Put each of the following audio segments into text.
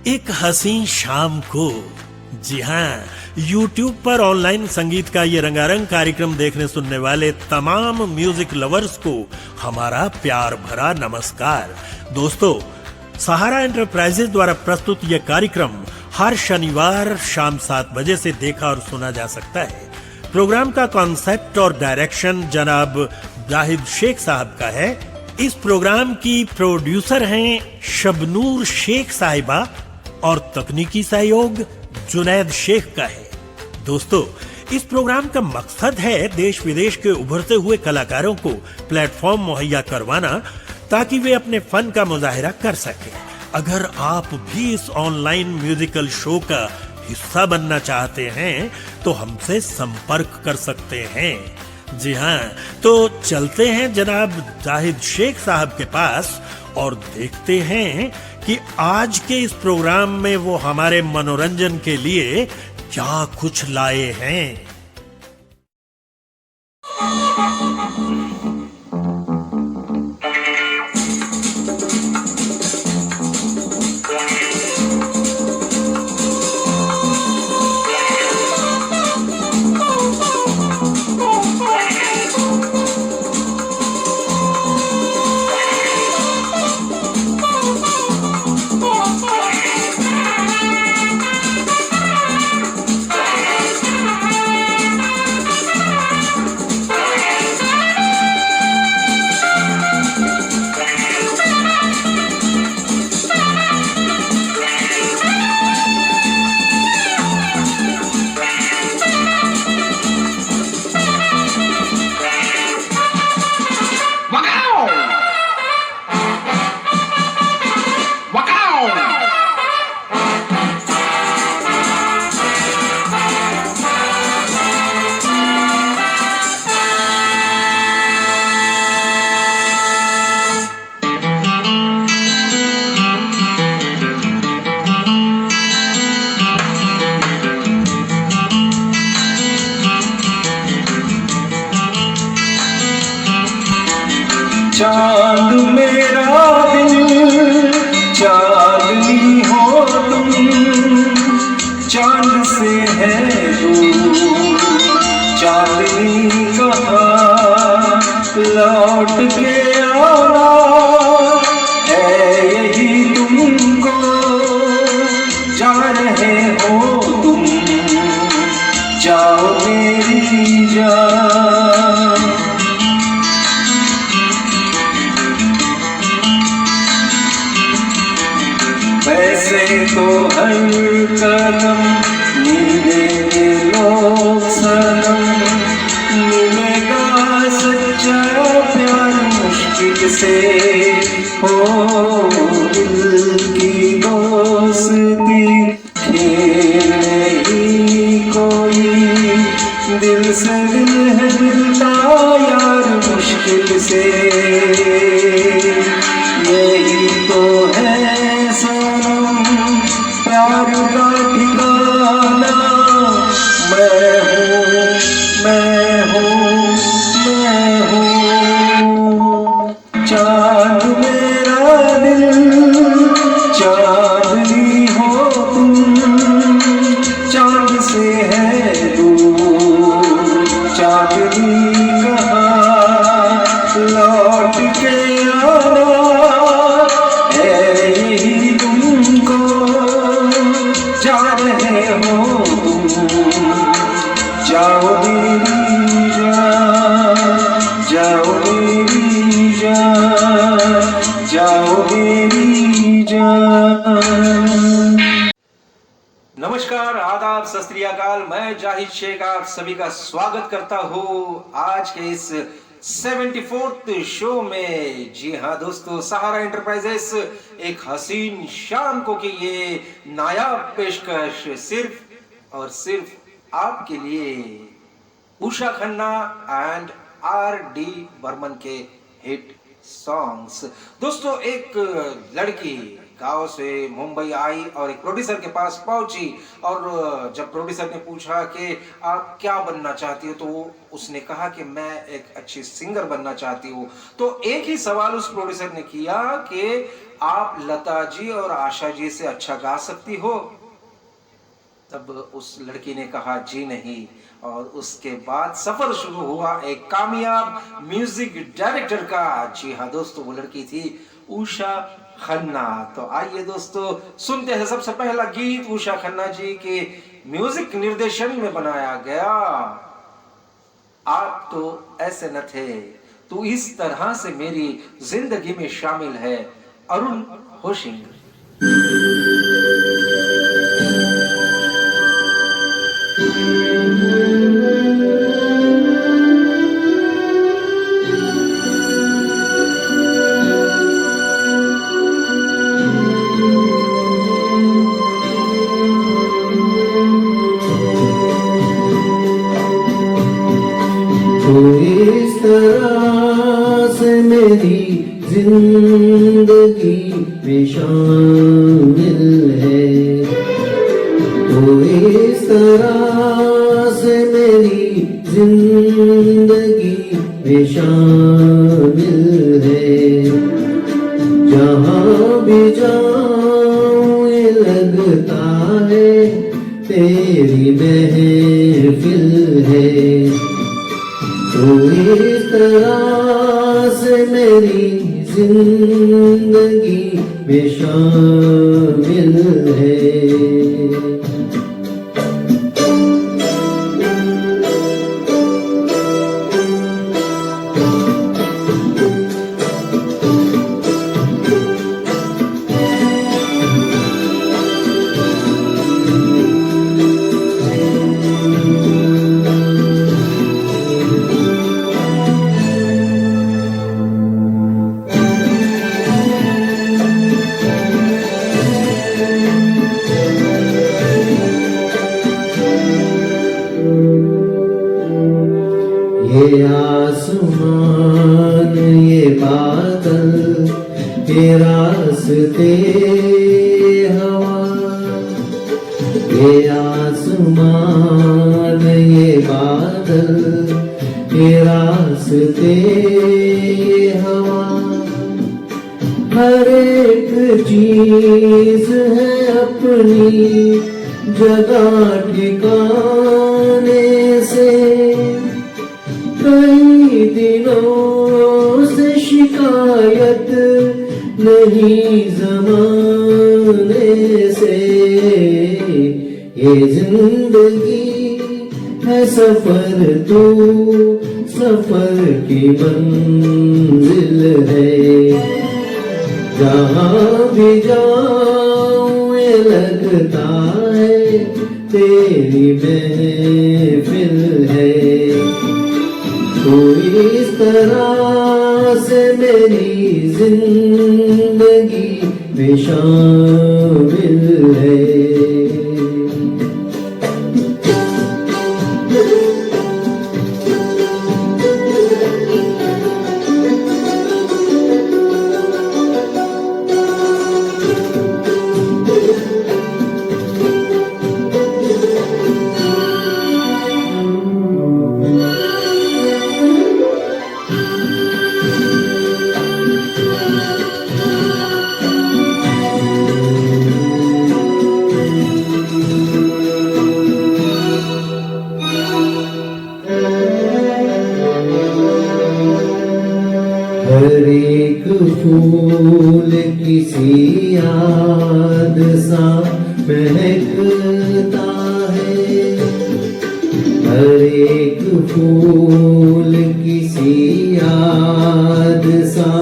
एक हसीन शाम को, जी हाँ, YouTube पर ऑनलाइन संगीत का ये रंगारंग कार्यक्रम देखने सुनने वाले तमाम म्यूजिक लवर्स को हमारा प्यार भरा नमस्कार। दोस्तों, सहारा एंटरप्राइजेज द्वारा प्रस्तुत यह कार्यक्रम हर शनिवार शाम 7 बजे से देखा और सुना जा सकता है। प्रोग्राम का कॉन्सेप्ट और डायरेक्शन जनाब जाहिद शेख साहब का है। इस प्रोग्राम की प्रोड्यूसर हैं शबनूर शेख साहिबा और तकनीकी सहयोग जुनैद शेख का है। दोस्तों, इस प्रोग्राम का मकसद है देश विदेश के उभरते हुए कलाकारों को प्लेटफॉर्म मुहैया करवाना ताकि वे अपने फन का मुजाहिरा कर सकें। अगर आप भी इस ऑनलाइन म्यूजिकल शो का हिस्सा बनना चाहते हैं तो हमसे संपर्क कर सकते हैं। जी हाँ, तो चलते हैं जनाब जाहिद शेख साहब के पास और देखते हैं कि आज के इस प्रोग्राम में वो हमारे मनोरंजन के लिए क्या कुछ लाए हैं। चांद मेरा दिल चांदनी हो तुम, चांद से है दूर चांदनी कहाँ लौट के आना है यही तुमको जा रहे हो तुम, जाओ मेरी जान। वैसे तो हर कदम मिलेंगे लोग सनम, मिलेगा सच्चा प्यार मुश्किल से हो दिल की दोस्ती खेल नहीं कोई, दिल से दिल है मिलता यार मुश्किल से, यही तो है सनम प्यार का ठिकाना। मैं हूँ चांद मेरा दिल चांदनी हो तुम, चांद से है दूर चांदनी कहाँ लौट के आना है यही तुमको जा रहे हो तुम, जाओ मेरी जान, जाओ मेरी जान, जाओ मेरी जान। नमस्कार, आदाब, सत श्री अकाल। मैं जाहिद शेख आप सभी का स्वागत करता हूँ आज के इस 74th शो में। जी हाँ दोस्तों, सहारा एंटरप्राइजेस एक हसीन शाम को की ये नायाब पेशकश सिर्फ और सिर्फ आपके लिए उषा खन्ना एंड R.D. बर्मन के हिट सॉन्ग्स। दोस्तों, एक लड़की गांव से मुंबई आई और एक प्रोड्यूसर के पास पहुंची और जब प्रोड्यूसर ने पूछा कि आप क्या बनना चाहती हो तो उसने कहा कि मैं एक अच्छी सिंगर बनना चाहती हूँ। तो एक ही सवाल उस प्रोड्यूसर ने किया कि आप लता जी और आशा जी से अच्छा गा सकती हो? तब उस लड़की ने कहा जी नहीं। और उसके बाद सफर शुरू हुआ एक कामयाब म्यूजिक डायरेक्टर का। जी हाँ दोस्तों, वो लड़की थी उषा खन्ना। तो आइए दोस्तों सुनते हैं सबसे पहला गीत उषा खन्ना जी के म्यूजिक निर्देशन में बनाया गया, आप तो ऐसे न थे, तू इस तरह से मेरी जिंदगी में शामिल है, अरुण होशिंग। इस तरह से मेरी जिंदगी में शामिल है, तो इस तरह से मेरी जिंदगी में शामिल है। जहाँ भी जाऊँ ये लगता है तेरी महफिल है, तो इस तरह से मेरी जिंदगी में शामिल है। ये आसमान ये बादल ये रास्ते हवा, ये आसमान ये बादल ये रास्ते हवा, हर एक चीज है अपनी जगह ठिकाने से। कई दिनों से शिकायत नहीं ज़माने से, ये जिंदगी है सफर, तू सफर की मंजिल है। जहाँ भी जाऊँ ये लगता है तेरी महफिल है, तो इस तरह से मेरी जिंदगी में शामिल है। हर एक फूल किसी याद सा महकता है, हर एक फूल किसी याद सा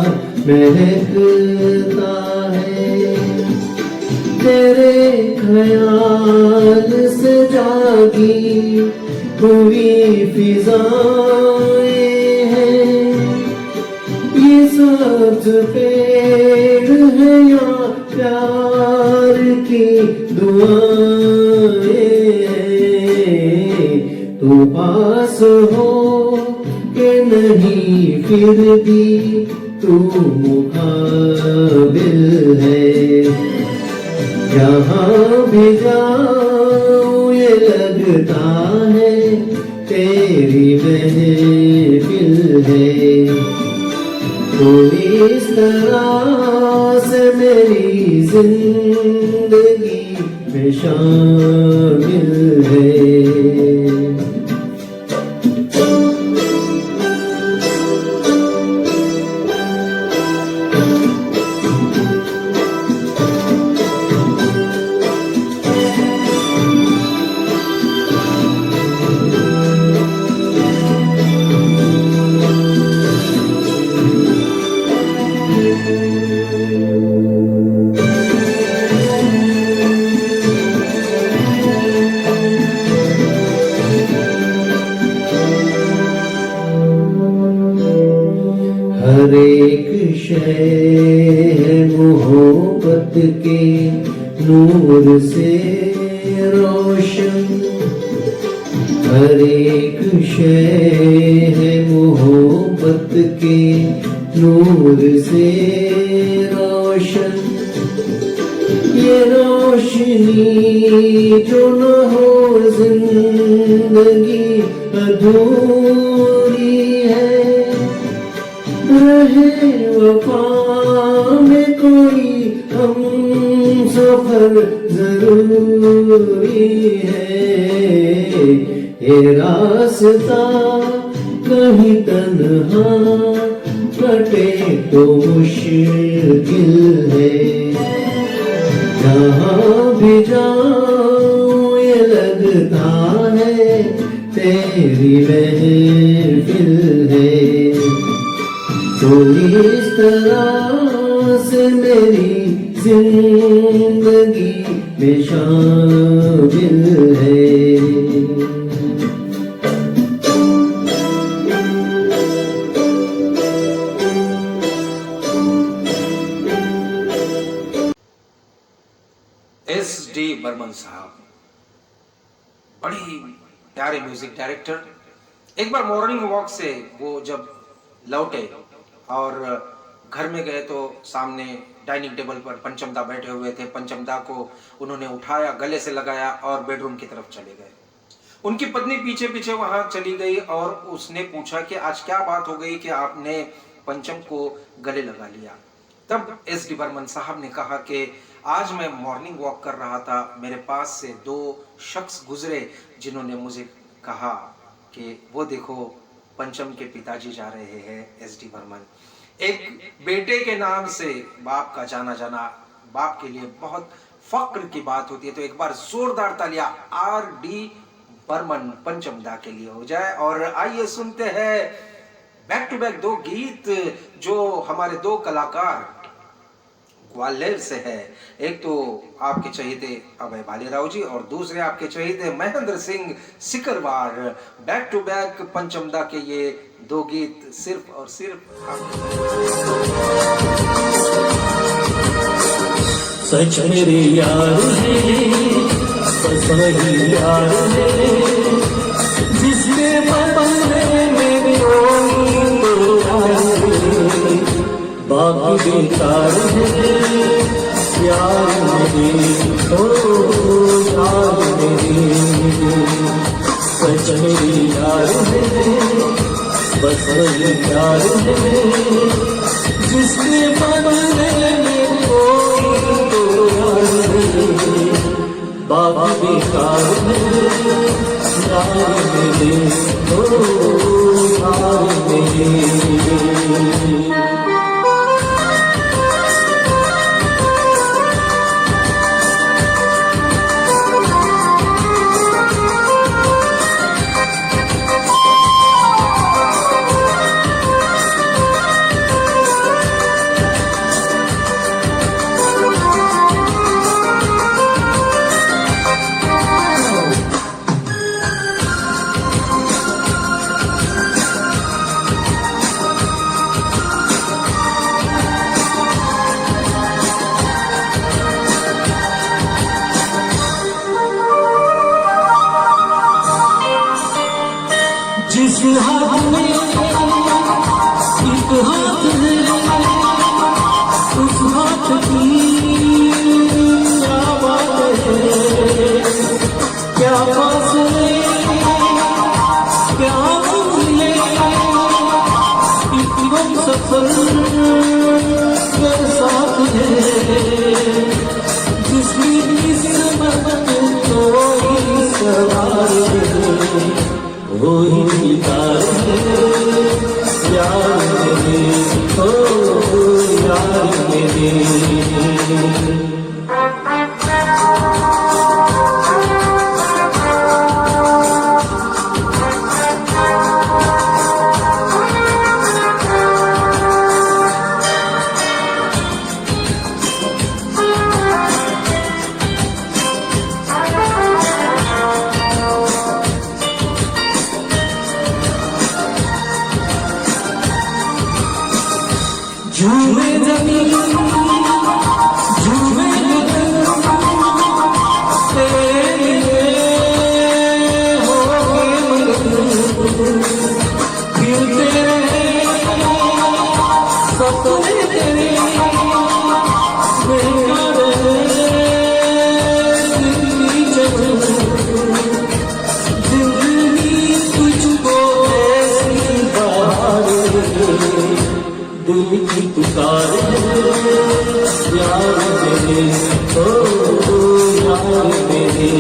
महकता है। तेरे ख्याल से जागी हुई फिजाएं हैं, ये सब्ज पेड़ है या प्यार की दुआएं हैं। तू पास हो के नहीं फिर भी तू मुकाबिल है। जहाँ भी जाऊँ ये लगता है तेरी महफिल है, तो इस तरह से मेरी जिंदगी में शामिल है। हर एक शय है मोहब्बत के नूर से रोशन। हर एक शय है मोहब्बत के नूर से रोशन। ये रोशनी जो न हो जिंदगी अधूरी है। रहे वफा में कोई हम सफर जरूरी है। ये रास्ता कहीं तन्हा कटे तो मुश्किल है। जहाँ भी जाऊं ये लगता है तेरी महफिल है। तो इस तरह से मेरी जिंदगी में शामिल है। SD बर्मन साहब बड़ी प्यारे म्यूजिक डायरेक्टर। एक बार मॉर्निंग वॉक से वो जब लौटे और घर में गए तो सामने डाइनिंग टेबल पर पंचमदा बैठे हुए थे। पंचमदा को उन्होंने उठाया, गले से लगाया और बेडरूम की तरफ चले गए। उनकी पत्नी पीछे पीछे वहां चली गई और उसने पूछा कि आज क्या बात हो गई कि आपने पंचम को गले लगा लिया। तब SD बर्मन साहब ने कहा कि आज मैं मॉर्निंग वॉक कर रहा था, मेरे पास से दो शख्स गुजरे जिन्होंने मुझे कहा कि वो देखो पंचम के पिताजी जा रहे हैं। SD बर्मन, एक बेटे के नाम से बाप का जाना जाना बाप के लिए बहुत फक्र की बात होती है। तो एक बार जोरदार तालियां RD बर्मन पंचमदा के लिए हो जाए। और आइए सुनते हैं बैक टू बैक दो गीत जो हमारे दो कलाकार ग्वालियर से है। एक तो आपके चहेते अभय भालेराव जी और दूसरे आपके चहेते Mahendra Singh Sikarwar. Back to back Panchamda के ये दो गीत सिर्फ और सिर्फ सच मेरे यार है, बस वही यार है जिसके बदले में बाकी बेकार है प्यार मेरे ओ यार मेरे। सच मेरे यार है, बस वही यार है जिसके बदले में बाबा बेकार है यार मेरे ओ यार मेरे। जिस हाथ में एक हाथ है उस हाथ की क्या बात है। क्या फासले क्या फासले एक हम सफर मेरे साथ है जिसकी किस्मत कोई सवार है वही दीदार है यार मेरे ओ यार मेरे झूमे जमीन झूमे तेरे हो गिरते सपने तेरे बेकार जिंदगी तुझको ऐसी बाहर दिल की पुकार यार मेरे ओ यार मेरे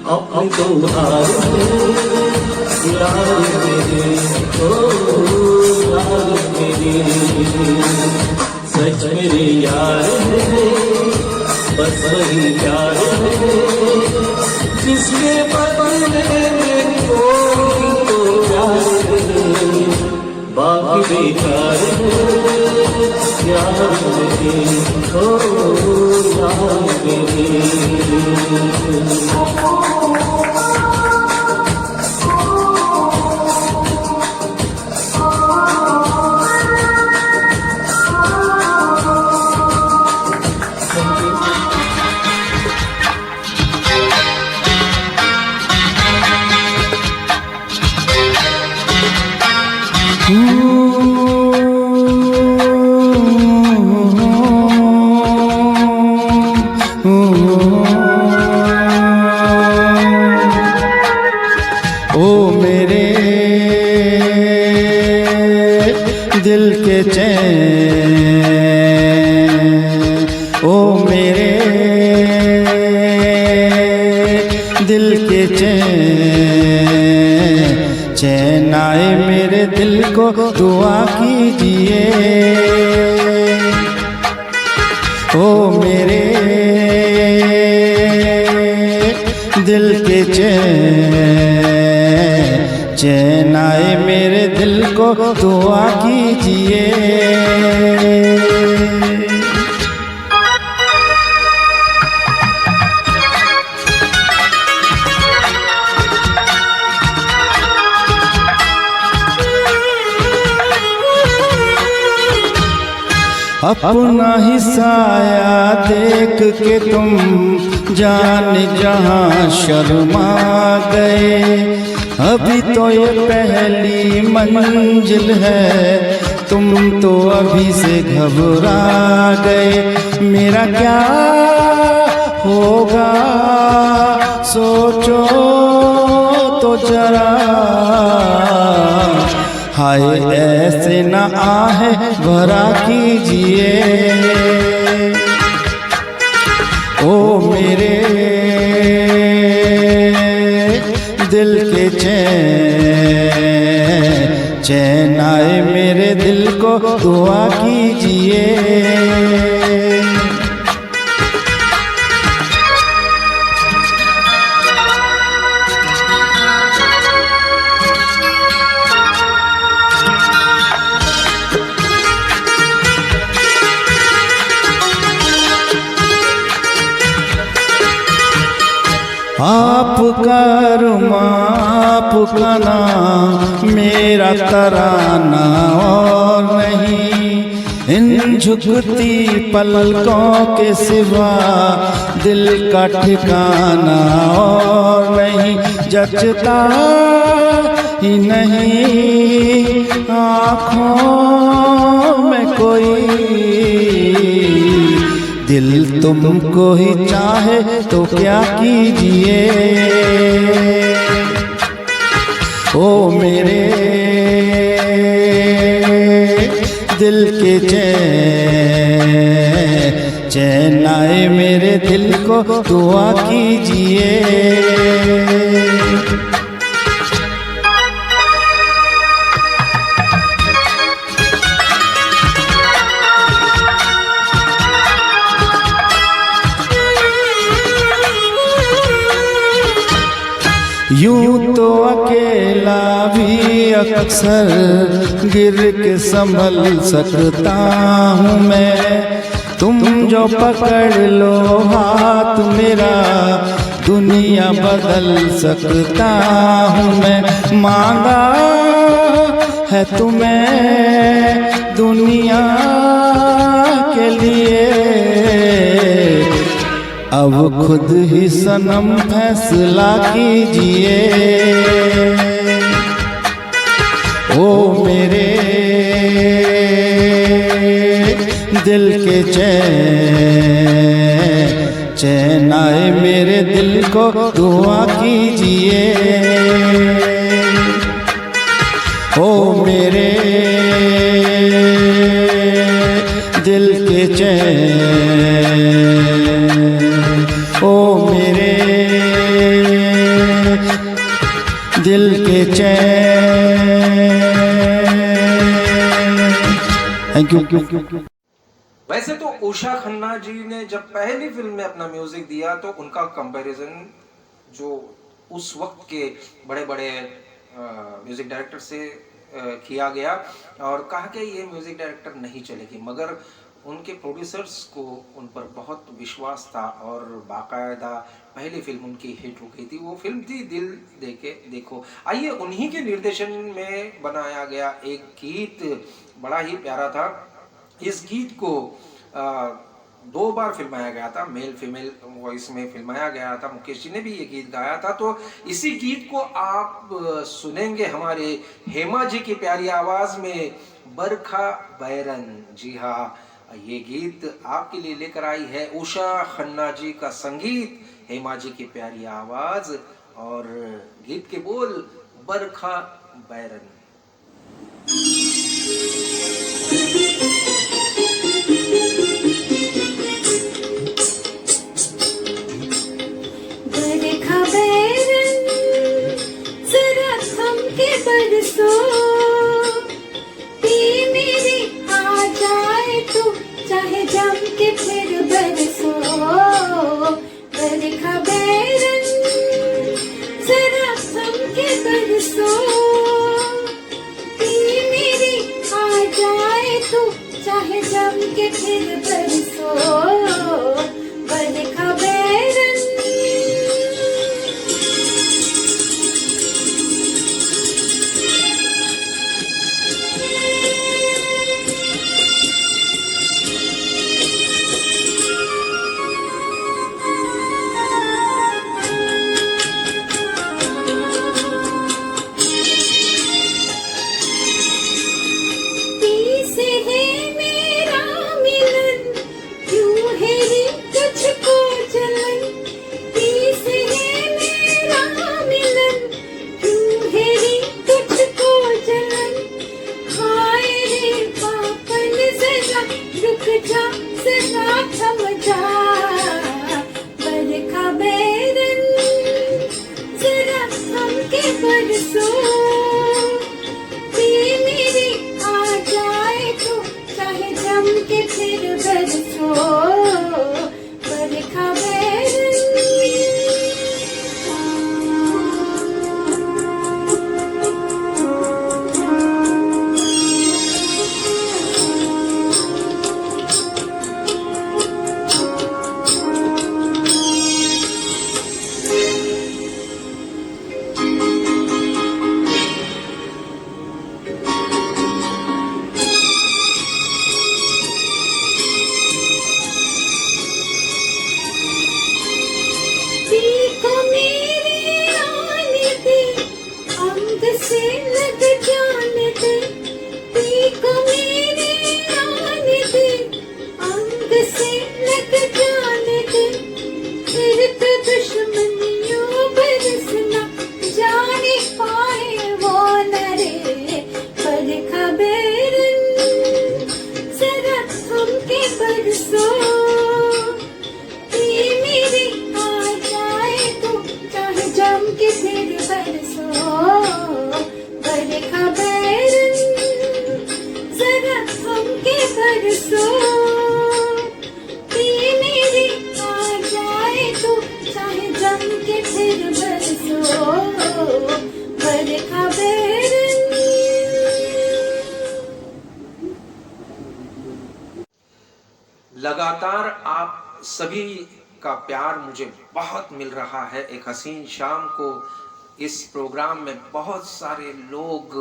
अपने तो हार यार मेरे ओ यार मेरे सच मेरे यार बस वही यार जिसके बदले में कोई तो प्यार बाकी बेकार यार मेरे ओ यार मेरे ओ मेरे दिल के चैन ओ मेरे दिल के चैन आए मेरे दिल को दुआ कीजिए ओ मेरे दिल के चैन आए मेरे दिल को दुआ कीजिए अपना ही साया देख के तुम जान जहां शर्मा गए अभी तो ये पहली मंजिल है तुम तो अभी से घबरा गए मेरा क्या होगा सोचो तो जरा हाय ऐसे न आहे भरा कीजिए ओ मेरे दिल के चैन आए मेरे दिल को को दुआ कीजिए। आपका रुमा आपका नाम मेरा तराना और नहीं, इन झुकती पलकों के सिवा दिल का ठिकाना और नहीं, जचता ही नहीं आँखों में कोई, दिल तुमको ही चाहे तो क्या कीजिए। ओ मेरे दिल के चैन आए मेरे दिल को दुआ कीजिए। यूं तो अकेला भी अक्सर गिर के संभल सकता हूँ मैं, तुम जो पकड़ लो हाथ मेरा दुनिया बदल सकता हूँ मैं। मांगा है तुम्हें दुनिया के लिए, अब खुद ही सनम फैसला कीजिए। ओ मेरे दिल के चैन आए मेरे दिल को दुआ कीजिए। ओ मेरे दिल के ओ मेरे दिल के थैंक यू। वैसे तो उषा खन्ना जी ने जब पहली फिल्म में अपना म्यूजिक दिया तो उनका कंपैरिजन जो उस वक्त के बड़े बड़े म्यूजिक डायरेक्टर से किया गया और कहा कि ये म्यूजिक डायरेक्टर नहीं चलेगी, मगर उनके प्रोड्यूसर्स को उन पर बहुत विश्वास था और बाकायदा पहली फिल्म उनकी हिट हो गई थी। वो फिल्म थी दिल देके देखो। आइए उन्हीं के निर्देशन में बनाया गया एक गीत बड़ा ही प्यारा था। इस गीत को 2 बार फिल्माया गया था, मेल फीमेल वॉइस में फिल्माया गया था। मुकेश जी ने भी ये गीत गाया था। तो इसी गीत को आप सुनेंगे हमारे हेमा जी की प्यारी आवाज में, बरखा बैरन। जी हाँ, ये गीत आपके लिए लेकर आई है उषा खन्ना जी का संगीत, हेमा जी की प्यारी आवाज और गीत के बोल बरखा बैरन। बरखा बैरन जरा थम के बरसो, मेरी आ जाए तो चाहे जम के फिर बरसो। बरखा बैरन जरा थम के बरसो, मेरी आ जाए तो चाहे जम के फिर बरसो। बरखा बैरन बरसो, मेरी आ जाए के फिर बरसो बरखा बैरन। को मेरे आने दे, अंग से लग जाने दे, को मेरे आने दे, अंग से लग जाने दे, फिर तो दुश्मनियों बरसना जाने पाए वो न रे बरखा बैरन। जरा थमके बरसो मेरी आ जाए तो चाहे जम के फिर बरसो बरखा बैरन। जरा थमके बरसो मेरी आ जाए तो चाहे जम के फिर बरसो बरखा बैरन। लगातार आप सभी का प्यार मुझे बहुत मिल रहा है। एक हसीन शाम को इस प्रोग्राम में बहुत सारे लोग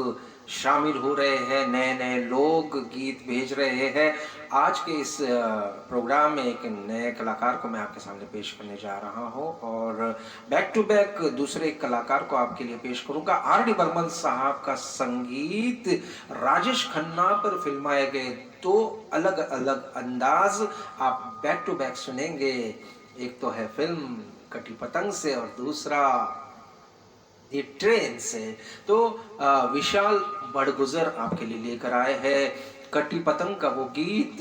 शामिल हो रहे हैं, नए नए लोग गीत भेज रहे हैं। आज के इस प्रोग्राम में एक नए कलाकार को मैं आपके सामने पेश करने जा रहा हूं और बैक टू बैक दूसरे कलाकार को आपके लिए पेश करूंगा। आर.डी. बर्मन साहब का संगीत, राजेश खन्ना पर फिल्माए गए दो अलग अलग अंदाज आप बैक टू बैक सुनेंगे। एक तो है फिल्म कटी पतंग से और दूसरा ये ट्रेन से। तो विशाल बड़गुजर आपके लिए लेकर आए हैं कटी पतंग का वो गीत,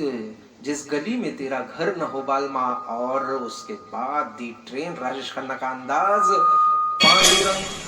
जिस गली में तेरा घर न हो बालमा, और उसके बाद दी ट्रेन, राजेश खन्ना का अंदाज, पांडुरंग।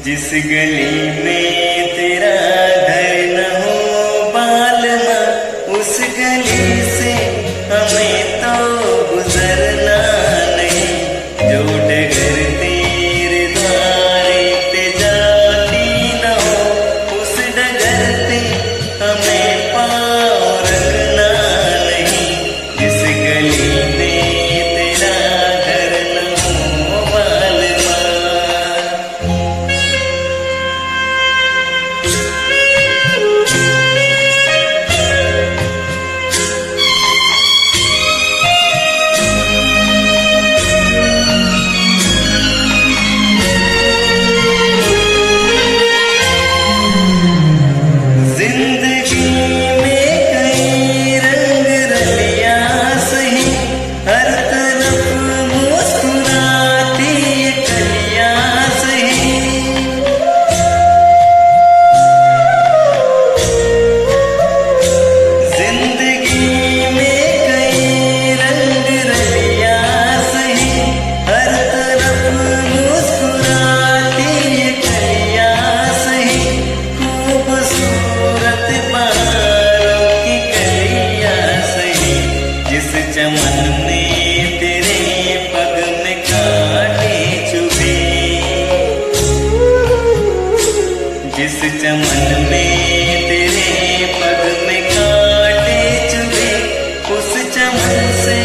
जिस गली में तेरा घर न हो बालमा, उस गली से हमें तो गुजरना नहीं। जो डगर तेरे द्वारे पे जाती न हो, उस डगर पे हमें पाँव रखना नहीं। जिस गली में तेरा घर न हो बालमा। जिस चमन में तेरे पग में कांटे चुभे, उस चमन से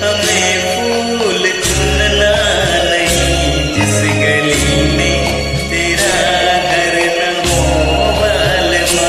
हमें फूल चुनना नहीं। जिस गली में तेरा घर न हो बालमा।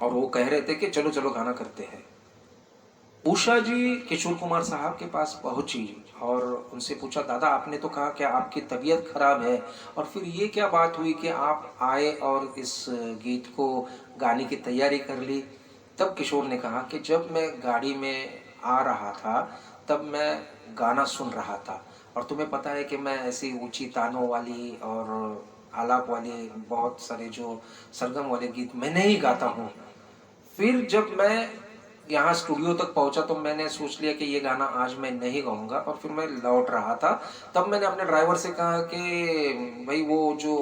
और वो कह रहे थे कि चलो चलो गाना करते हैं। उषा जी किशोर कुमार साहब के पास पहुंची और उनसे पूछा, दादा आपने तो कहा कि आपकी तबीयत खराब है, और फिर ये क्या बात हुई कि आप आए और इस गीत को गाने की तैयारी कर ली। तब किशोर ने कहा कि जब मैं गाड़ी में आ रहा था तब मैं गाना सुन रहा था, और तुम्हें पता है कि मैं ऐसी ऊंची तानों वाली और आलाप वाली बहुत सारे जो सरगम वाले गीत मैं नहीं गाता हूँ। फिर जब मैं यहाँ स्टूडियो तक पहुंचा तो मैंने सोच लिया कि ये गाना आज मैं नहीं गाऊंगा, और फिर मैं लौट रहा था। तब मैंने अपने ड्राइवर से कहा कि भाई वो जो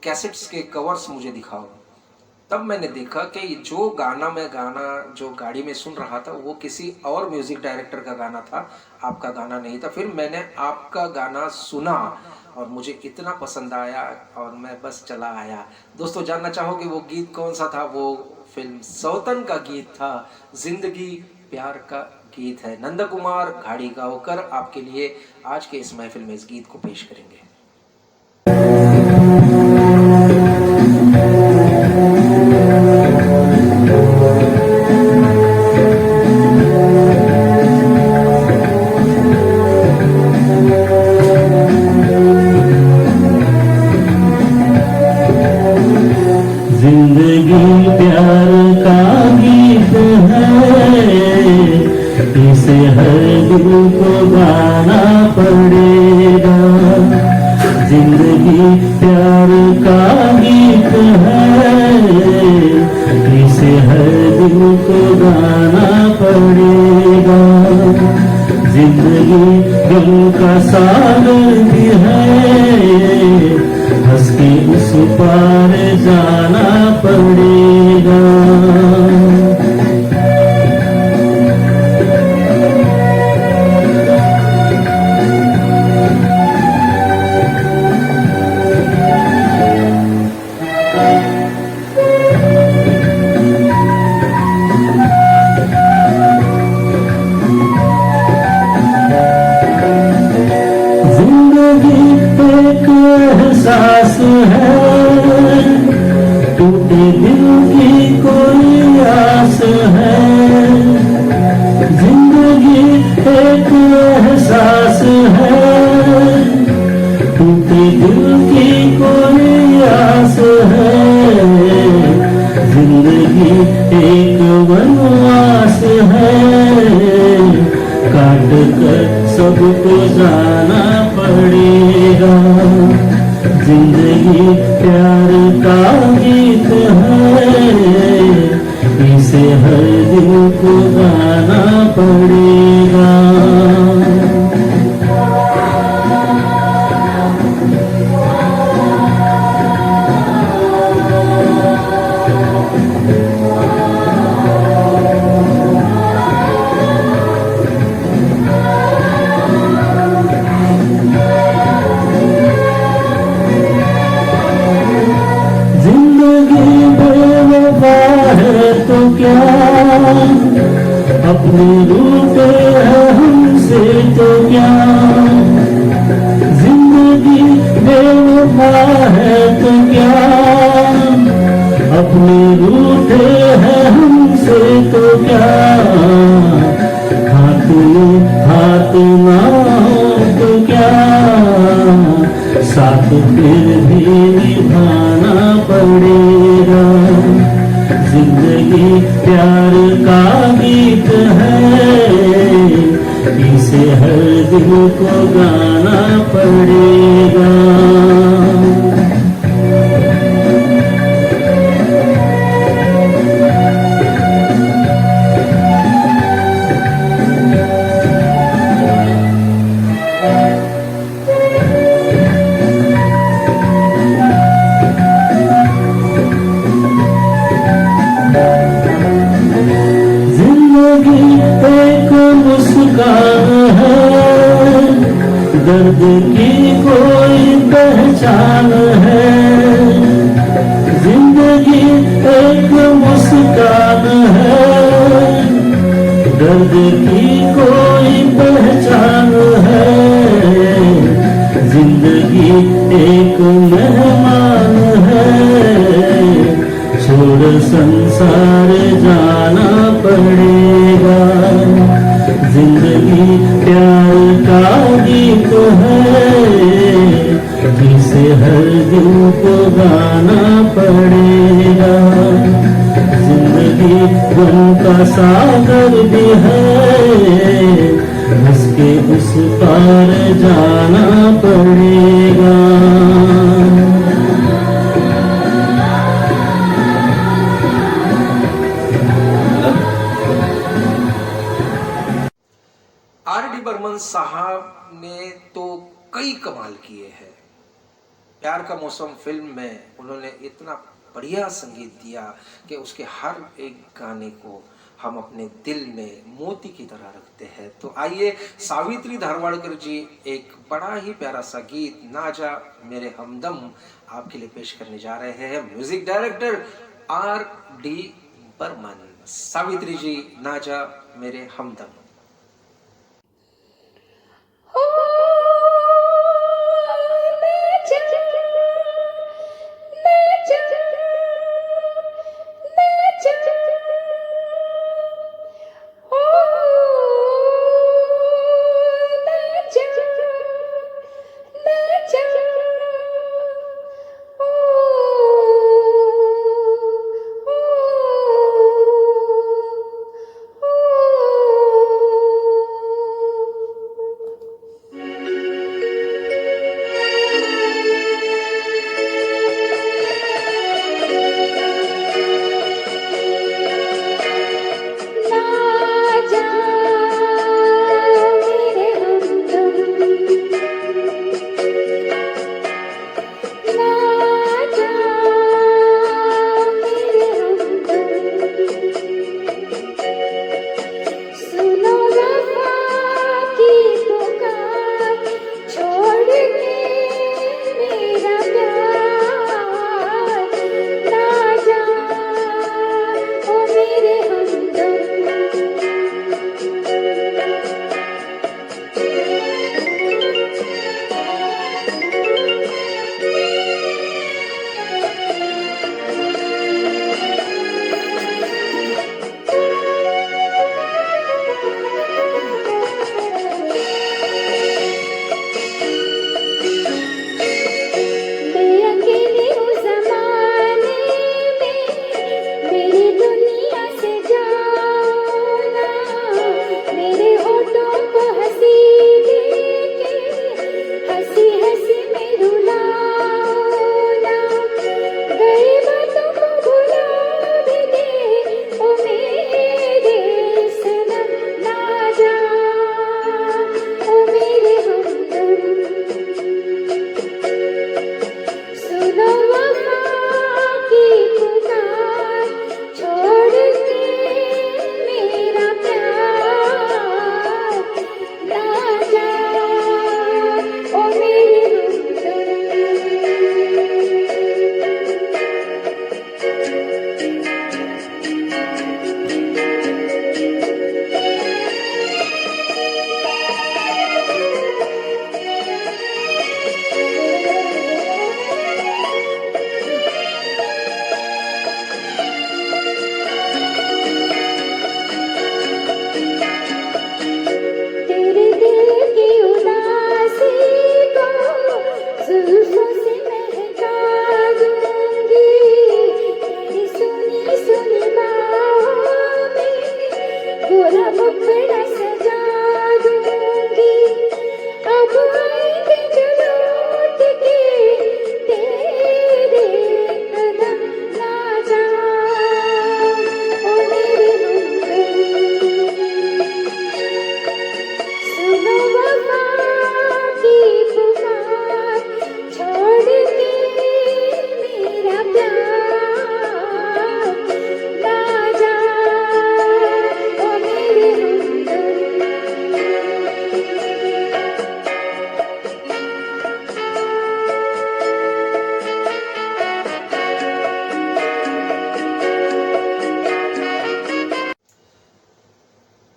कैसेट्स के कवर्स मुझे दिखाओ। तब मैंने देखा कि जो गाना जो गाड़ी में सुन रहा था वो किसी और म्यूजिक डायरेक्टर का गाना था, आपका गाना नहीं था। फिर मैंने आपका गाना सुना और मुझे इतना पसंद आया और मैं बस चला आया। दोस्तों जानना चाहोगे वो गीत कौन सा था? वो फिल्म सौतन का गीत था, जिंदगी प्यार का गीत है। नंद कुमार घाड़ीगांवकर आपके लिए आज के इस महफिल में इस गीत को पेश करेंगे। जिंदगी प्यार का गीत है, इसे हर दिल को गाना पड़ेगा। जिंदगी प्यार का गीत है, इसे हर दिल को गाना पड़ेगा। जिंदगी गम का सागर भी है, हंस के उस पार जाना पड़ेगा। जिंदगी एक एहसास है, टूटे दिल की कोई आस है। जिंदगी एक एहसास है, टूटे दिल की कोई आस है। जिंदगी एक वनवास है, काट कर सबको जाना पड़ेगा। जिंदगी प्यार का गीत है, इसे हर दिल को गाना पड़ेगा। तो क्या अपने रूठे हैं हमसे तो क्या। जिंदगी बेवफा है तो क्या, अपने रूठे हैं हमसे तो क्या। हाथ में हाथ ना हो तो क्या, साथ फिर भी निभाना पड़ेगा। जिंदगी प्यार का गीत है, इसे हर दिल को गाना पड़ेगा। एक मुस्कान है, दर्द की कोई पहचान है। जिंदगी एक मुस्कान है, दर्द की कोई पहचान है। जिंदगी एक मेहमान है, छोड़ संसार गीत है जिसे हर दिल को गाना पड़ेगा। जिंदगी गम का सागर भी है जिसके उस पार जाना पड़ेगा। R.D. बर्मन साहब ने तो कई कमाल किए हैं। प्यार का मौसम फिल्म में उन्होंने इतना बढ़िया संगीत दिया कि उसके हर एक गाने को हम अपने दिल में मोती की तरह रखते हैं। तो आइए सावित्री धारवाड़कर जी एक बड़ा ही प्यारा सा गीत ना जा मेरे हमदम आपके लिए पेश करने जा रहे हैं। Music director R.D. Burman. Savitri ji, ना जा मेरे हमदम।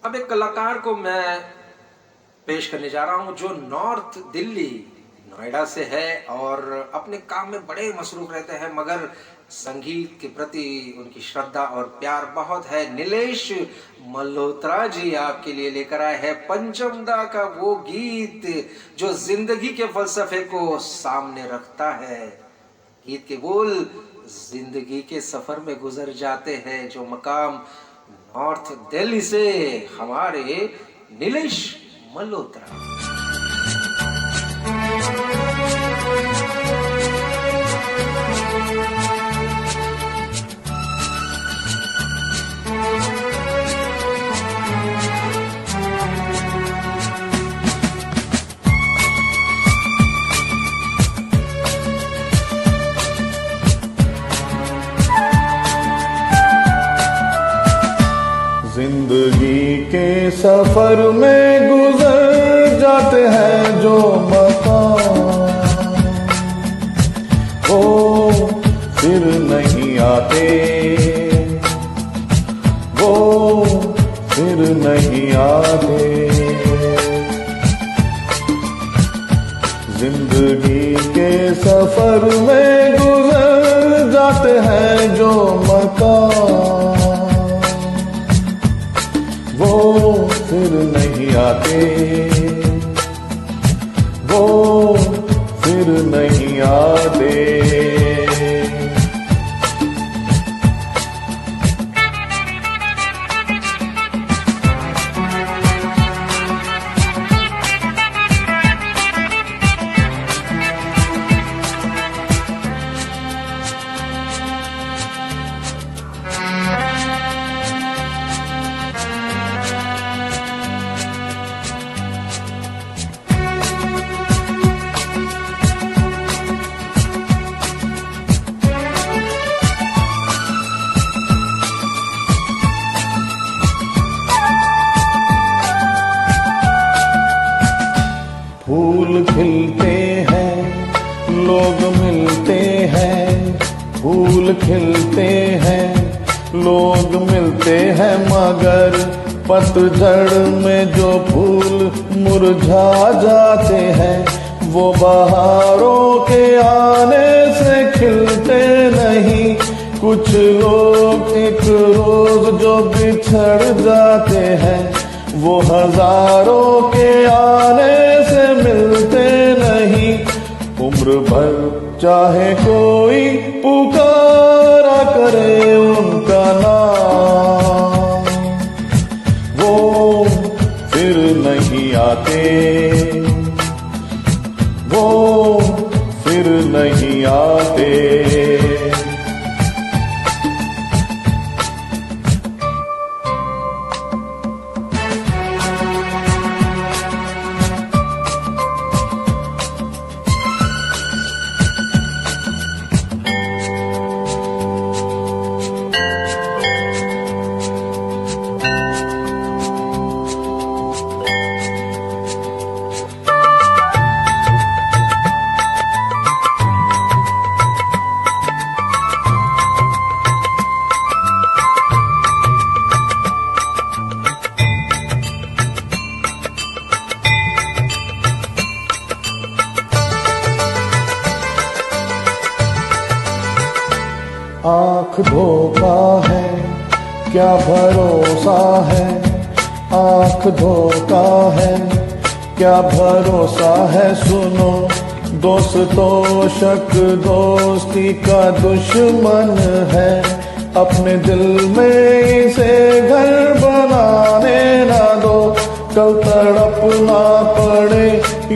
अब एक कलाकार को मैं पेश करने जा रहा हूं जो नॉर्थ दिल्ली नोएडा से है और अपने काम में बड़े मसरूफ रहते हैं, मगर संगीत के प्रति उनकी श्रद्धा और प्यार बहुत है। नीलेश मल्होत्रा जी आपके लिए लेकर आए हैं पंचमदा का वो गीत जो जिंदगी के फलसफे को सामने रखता है। गीत के बोल जिंदगी के सफर में गुजर जाते हैं, जो मकाम नॉर्थ दिल्ली से हमारे नीलेश मल्होत्रा। जिंदगी के सफर में गुजर जाते हैं जो मकाम, वो फिर नहीं आते, वो फिर नहीं आते। जिंदगी के सफर में गुजर जाते हैं जो मकाम, वो फिर नहीं आते, वो फिर नहीं आते। फूल खिलते हैं, लोग मिलते हैं, फूल खिलते हैं, लोग मिलते हैं, मगर पतझड़ में जो फूल मुरझा जाते हैं, वो बहारों के आने से खिलते नहीं। कुछ लोग एक रोज जो बिछड़ जाते हैं, वो हजारों के आने से मिलते नहीं। उम्र भर चाहे कोई पुकारा करे उनका नाम, वो फिर नहीं आते, वो फिर नहीं आते। आँख धोखा है, क्या भरोसा है, आँख धोखा है, क्या भरोसा है। सुनो दोस्तों, शक दोस्ती का दुश्मन है, अपने दिल में इसे घर बनाने ना दो। कल तड़पना पड़े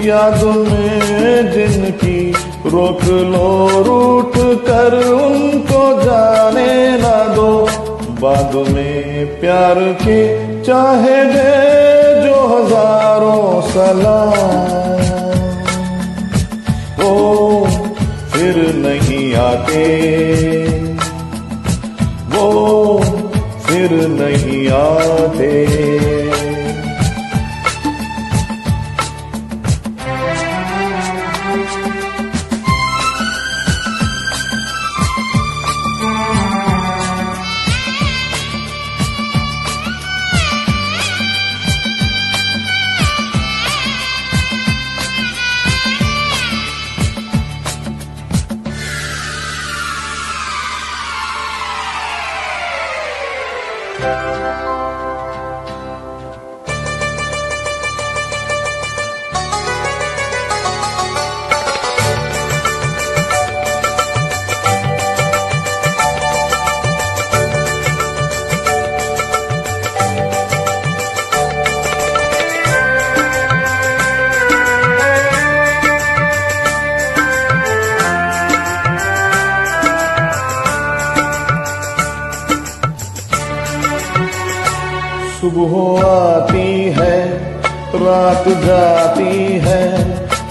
याद में जिनकी, रोक लो रूठ कर उनको जाने ना दो। बाद में प्यार के चाहे दे जो हजारों सलाम, वो फिर नहीं आते, वो फिर नहीं आते। रात जाती है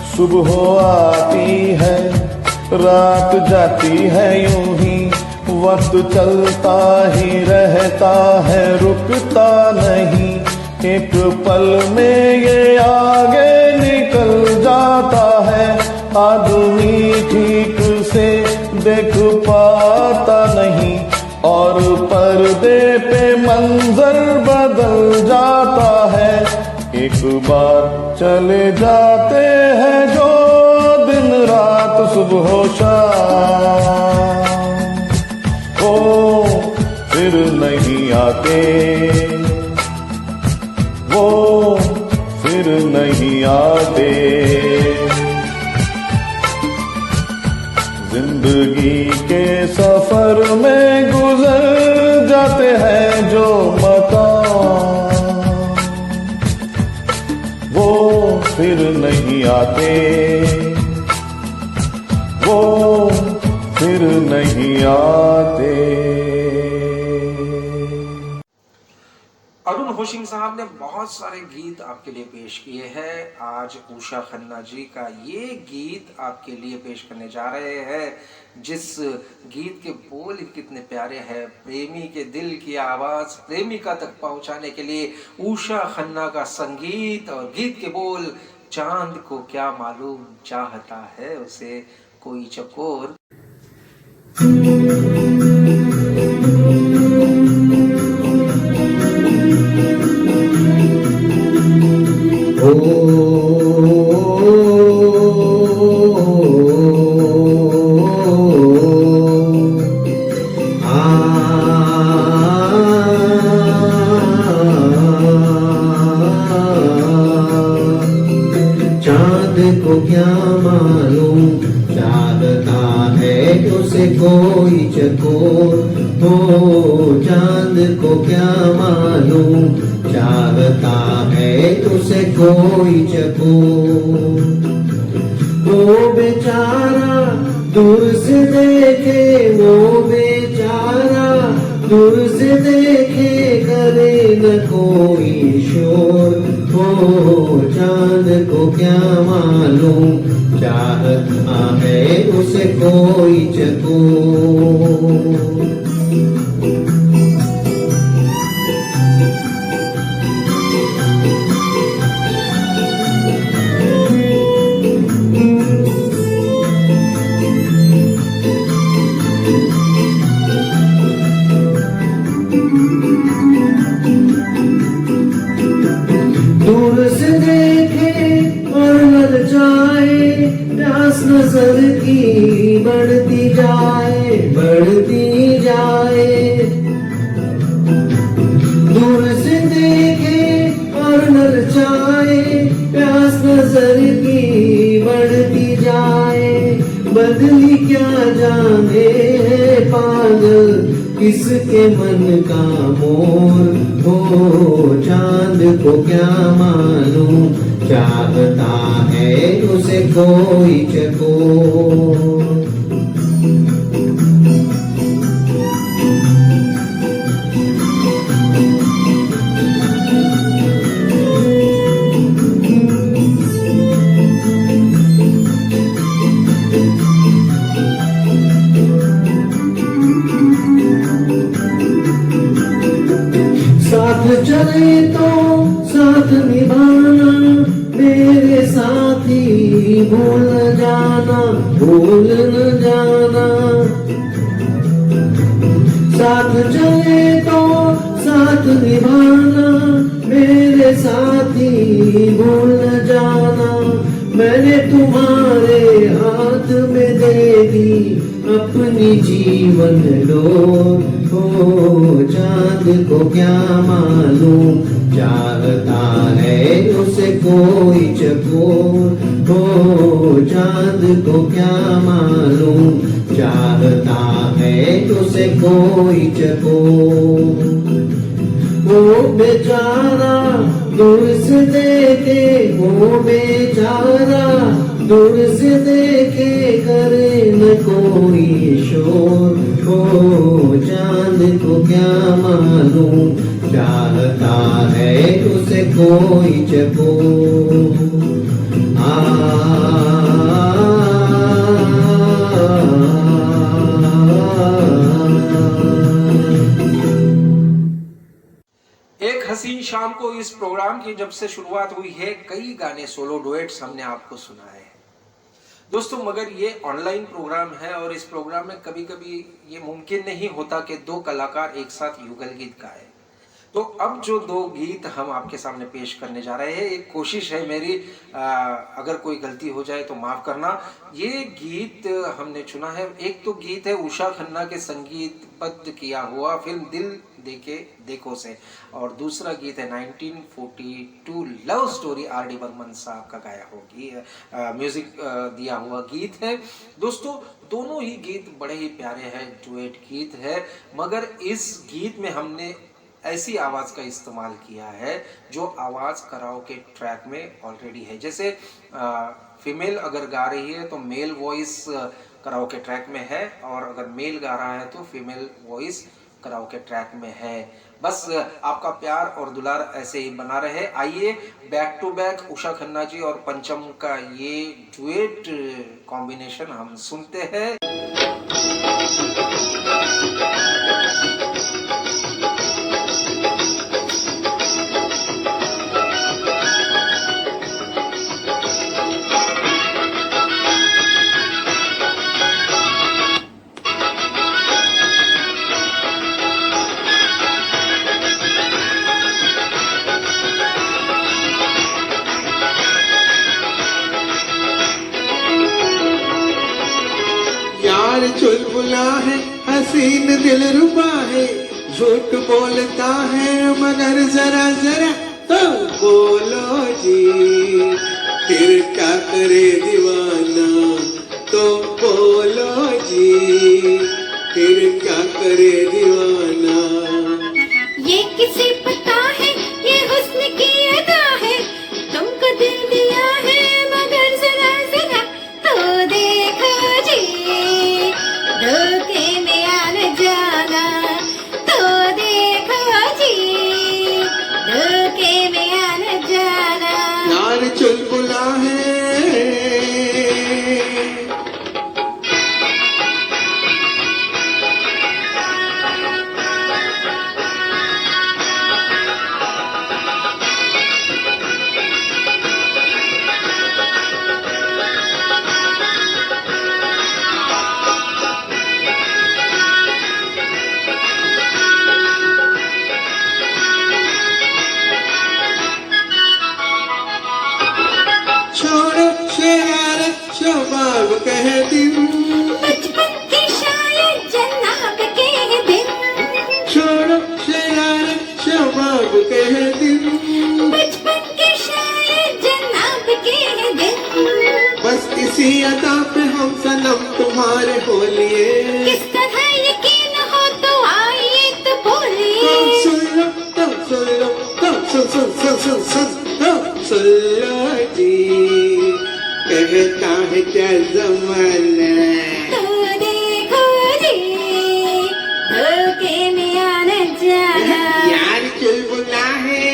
सुबह आती है, रात जाती है यूं ही, वक्त चलता ही रहता है रुकता नहीं, एक पल में ये आगे निकल जाता है, आदमी ठीक से देख पाता नहीं और पर्दे पे मंजर बदल जाता है, एक बार चले जाते हैं जो दिन रात सुबह शाम, वो फिर नहीं आते, वो फिर नहीं आते। जिंदगी के सफर में गुजर जाते हैं जो मकाम, वो फिर नहीं आते, वो फिर नहीं आते। अरुण होशिंग साहब ने बहुत सारे गीत आपके लिए पेश किए हैं। आज उषा खन्ना जी का ये गीत आपके लिए पेश करने जा रहे हैं, जिस गीत के बोल कितने प्यारे हैं। प्रेमी के दिल की आवाज प्रेमिका तक पहुंचाने के लिए उषा खन्ना का संगीत और गीत के बोल। चांद को क्या मालूम चाहता है उसे कोई चकोर। चांद को क्या मालूम चाहता है उसे कोई चकोर हो, चांद को क्या मालूम चाहता है उसे कोई चकोर। वो बेचारा दूर से देखे, वो बेचारा दूर से देखे करे न कोई शोर हो, चांद को क्या मालूम चाहता है उसे कोई चकोर। दूर से देखे और ललचाए, प्यास नजर की बढ़ती जाए बढ़ती जाए। दूर से देखे और ललचाए, प्यास नजर की बढ़ती जाए। बदली क्या जाने है पागल किसके मन का मोर हो, चांद को क्या मालूम चाहता है उसे कोई चकोर। साथ चले तो साथ निभाना, मेरे साथी भूल न जाना भूल न जाना। साथ चले तो साथ निभाना, मेरे साथी भूल न जाना। मैंने तुम्हारे हाथ में दे दी अपनी जीवन डोर हो, चांद को क्या मालूम चाहता है उसे कोई चकोर हो, चांद को क्या मालूम चाहता है उसे कोई चकोर। वो बेचारा दूर से देखे, वो बेचारा दूर से देखे करे न कोई शोर हो, चांद को क्या मालूम चाहता है उसे कोई जगो एक हसीन शाम को इस प्रोग्राम की जब से शुरुआत हुई है, कई गाने सोलो डुएट्स हमने आपको सुनाए हैं दोस्तों। मगर ये ऑनलाइन प्रोग्राम है और इस प्रोग्राम में कभी कभी ये मुमकिन नहीं होता कि दो कलाकार एक साथ युगल गीत गाए। तो अब जो दो गीत हम आपके सामने पेश करने जा रहे हैं, एक कोशिश है मेरी, अगर कोई गलती हो जाए तो माफ करना। ये गीत हमने चुना है, एक तो गीत है उषा खन्ना के संगीतबद्ध किया हुआ फिल्म दिल देके देखो से, और दूसरा गीत है 1942 love story R D Burman साहब का गाया हुआ म्यूजिक दिया हुआ गीत है दोस्तों। दोनों ही गीत बड़े ही प्यारे हैं, डुएट गीत है, मगर इस गीत में हमने ऐसी आवाज का इस्तेमाल किया है जो आवाज कराओके ट्रैक में ऑलरेडी है। जैसे फीमेल अगर गा रही है तो मेल वॉइस कराओके ट्रैक में है, और अगर मेल गा रहा है तो फीमेल वॉइस कराओके ट्रैक में है। बस आपका प्यार और दुलार ऐसे ही बना रहे। आइए back to back Usha Khanna ji और पंचम का ये डुएट कॉम्बिनेशन हम सुनते हैं। चुलबुला है हसीन दिल रुबा है, झूठ बोलता है मगर जरा जरा तो बोलो जी, फिर क्या करे दीवाना तो बोलो जी, फिर क्या करे दीवाना। ये किसे पता है ये हुस्न की अदा है, तुमको दिल दिया है मगर जरा जरा तो देखो जी, धोखे में आने जाना तो देखो जी, धोखे में आने जाना। यार चुलबुला है शबाब कह दिन, बचपन के शायद जनाब के दिन, छोड़ो शरारत शबाब कह दिन, बचपन के शायद जनाब के दिन। बस इसी अदा पे हम सनम तुम्हारे हो लिए, किस तरह यकीन हो तो आइए तो बोलिए। सुन लो तो सुन लो तो सुन सुन सुन सुन सुन तो सुन लो जी, कहता है क्या ज़माना तो देखो जी, धोखे में आने जाना। यार चुलबुला है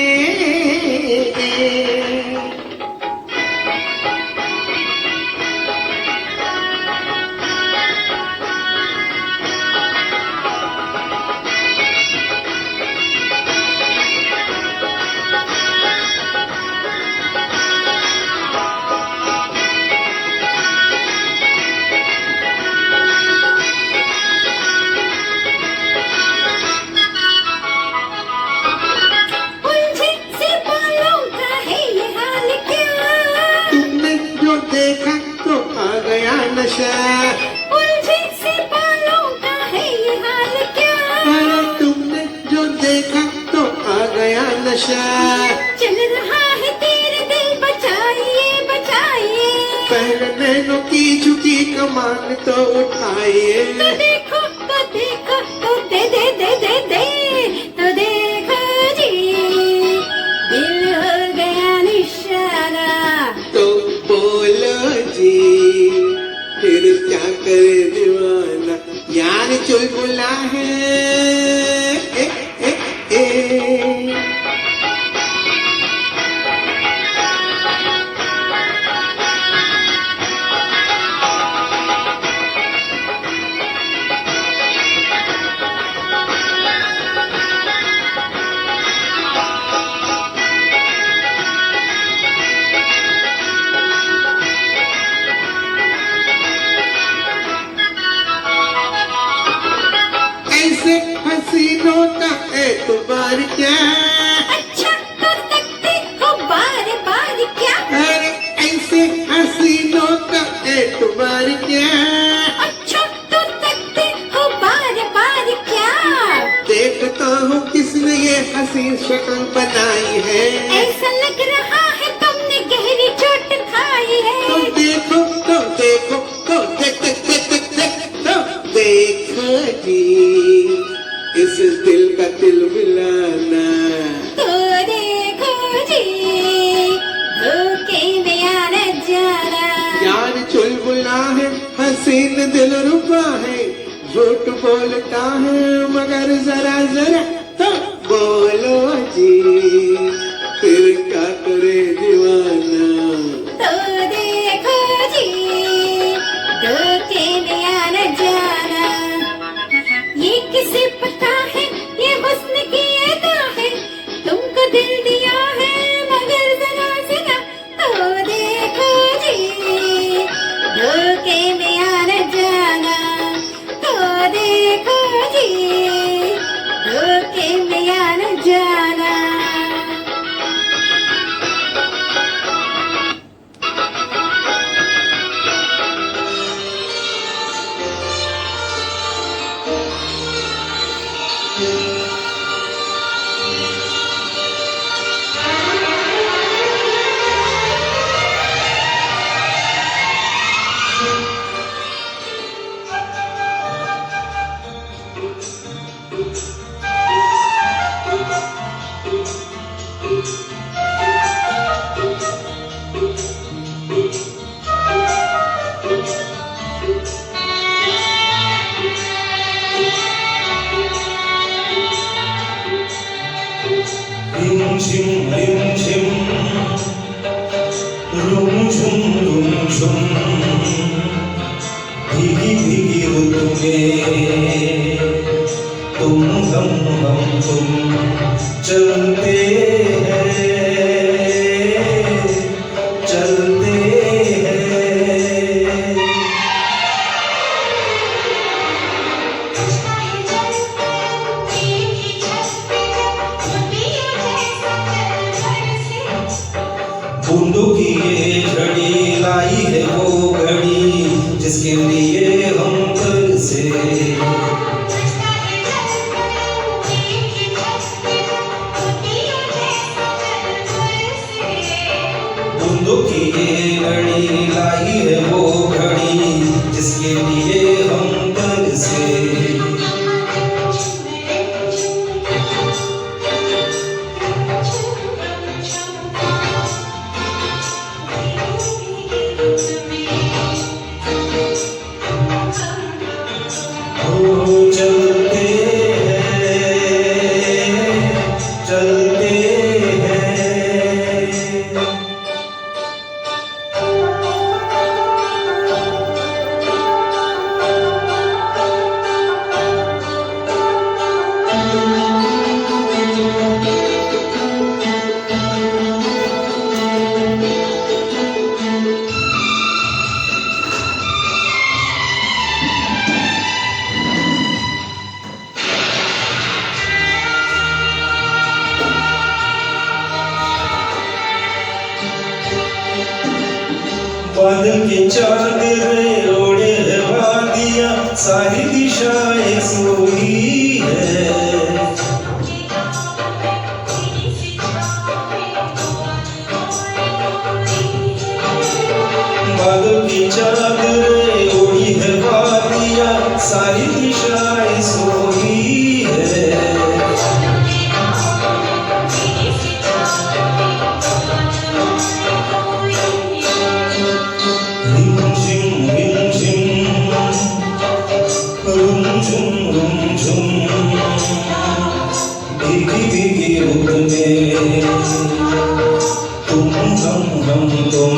देखा तो आ गया नशा, उलझे से बालों का है ये हाल क्या, अरे तुमने जो देखा तो आ गया नशा, चल रहा है तेरे दिल बचाइए बचाइए, पहले नैनों की झुकी कमान तो उठाइए, तो देखो तो दे दे दे दे दे, तो देखो जी, दिल हो गया निशाना तो बोलो जी, फिर क्या करे दीवाना। यार चुलबुला है ए, ए, ए। क्या? अच्छा तो सकते हो बार बार क्या? अरे ऐसे हसीनों का एतबार क्या? अच्छा तो सकते हो बार बार क्या? देखता हूँ किसने ये हसीन शक्ल बनाई है। ऐसा लग रहा है तुमने गहरी चोट खाई है। तो देखो तो देखो तो देख देख देख देख देख तो देखो जी इस दिल का दिल मिलाना। तो देखो जी धोखे में आना जाना। यार चुलबुला है हसीन दिल रुबा है, झूठ बोलता है मगर जरा जरा तो बोलो जी फिर क्या करे दीवाना। तो देखो जी धोखे में आना जाना। ये किसे पता है ये हुस्न की अदा है, तुमको दिल दिया है मगर जरा जरा तो देखो जी धोखे में आना जाना। तो देखो जी धोखे में आना जाना। रिम झिम रुम झुम भीगी भीगी रुत में तुम हम तुम चलते हैं चलते हैं। बूंदों की ये झड़ी लाई है वो घड़ी जिसके लिए हम तरसे। बूंदों की ये घड़ी लाई है वो घड़ी जिसके लिए हम तरसे। चलते हैं चलते हैं। बादल के चादर ओढ़े वादियाँ सारी दिशाएं सोई है। बादल की चादर ओढ़ी है वादियाँ सारी दिशाएं सोई है। भीगी भीगी रुत में तुम हम तुम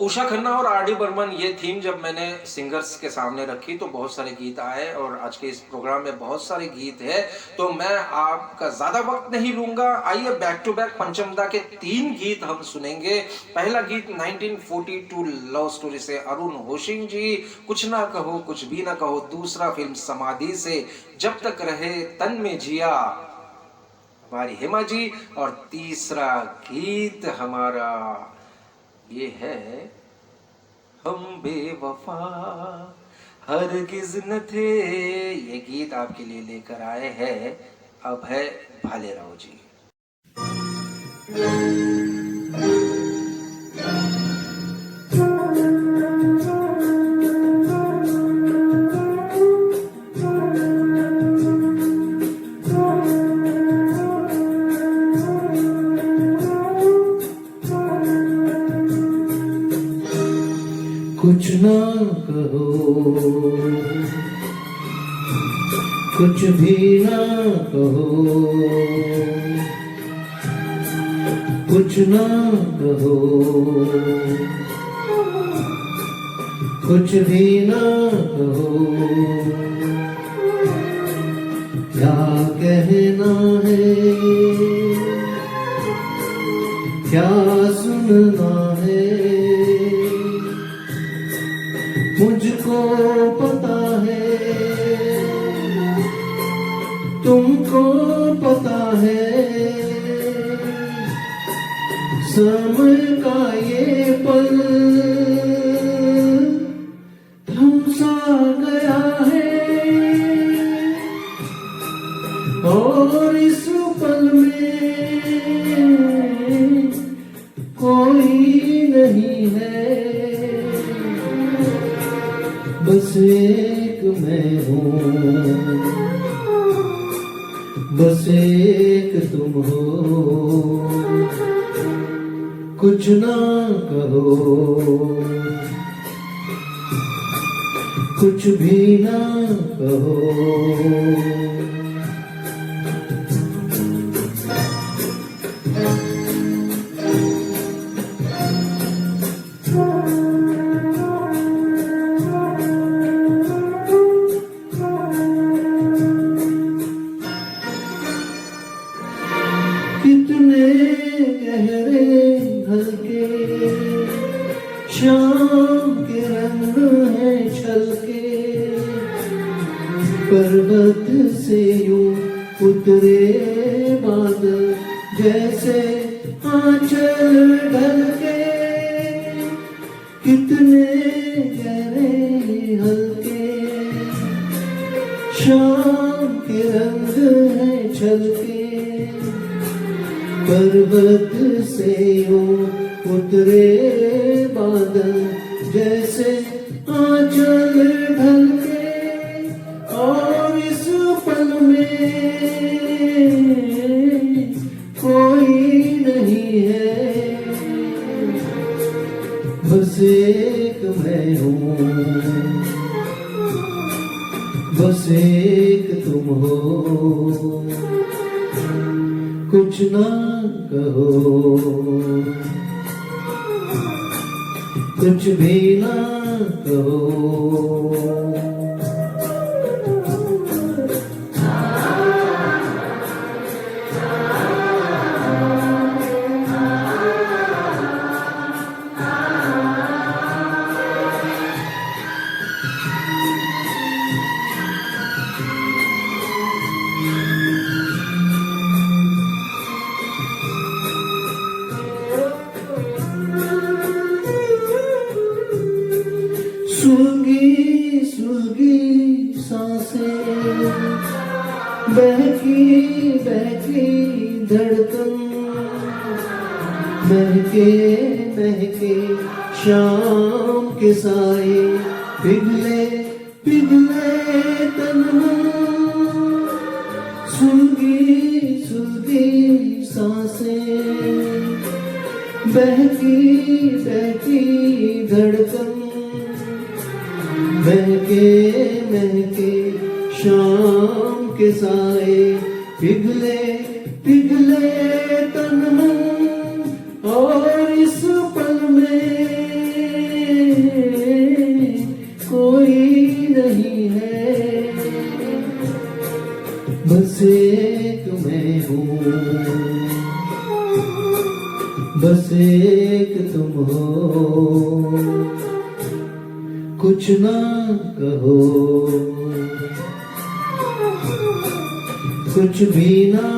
उषा खन्ना और आर डी बर्मन, ये थीम जब मैंने सिंगर्स के सामने रखी तो बहुत सारे गीत आए और आज के इस प्रोग्राम में बहुत सारे गीत है, तो मैं आपका ज्यादा वक्त नहीं लूंगा। आइए बैक टू बैक पंचमदा के 3 गीत हम सुनेंगे। पहला गीत 1942 लव स्टोरी से अरुण होशिंग जी, कुछ ना कहो कुछ भी ना कहो। दूसरा फिल्म समाधि से जब तक रहे तन में जिया, हमारी हेमा जी। और तीसरा गीत हमारा ये है हम बेवफा हरगिज न थे। ये गीत आपके लिए लेकर आए हैं अभय भालेराव जी। कुछ ना कहो कुछ भी ना कहो, कुछ ना कहो कुछ भी ना कहो। क्या कहना है क्या सुनना है, मुझको पता है तुमको पता है। समय का ये पल थम सा गया है और इस पल में कोई नहीं है। बस एक मैं हूँ, बस एक तुम हो। कुछ ना कहो कुछ भी ना कहो। कितने गहरे हल्के शाम के रंग हैं छलके, पर्वत से यूं उतरे बादल जैसे आंचल ढलके। कितने गहरे हल्के शाम के रंग हैं छलके, पर्वत से यूं उतरे बादल जैसे आंचल ढलके। और इस पल में कोई नहीं है, बस एक मैं हूँ, बस एक तुम हो। कुछ ना कहो कुछ भी ना कहो। सुलगी सुलगी सांसें, बहकी बहकी धड़कन, महके महके शाम के साए, पिघले पिघले तन मन। सुलगी सुलगी सांसें, बहकी बहकी धड़कन, महके महके शाम के साए, पिघले पिघले तन मन। और इस पल में बस एक तुम हो, कुछ ना कहो, कुछ भी ना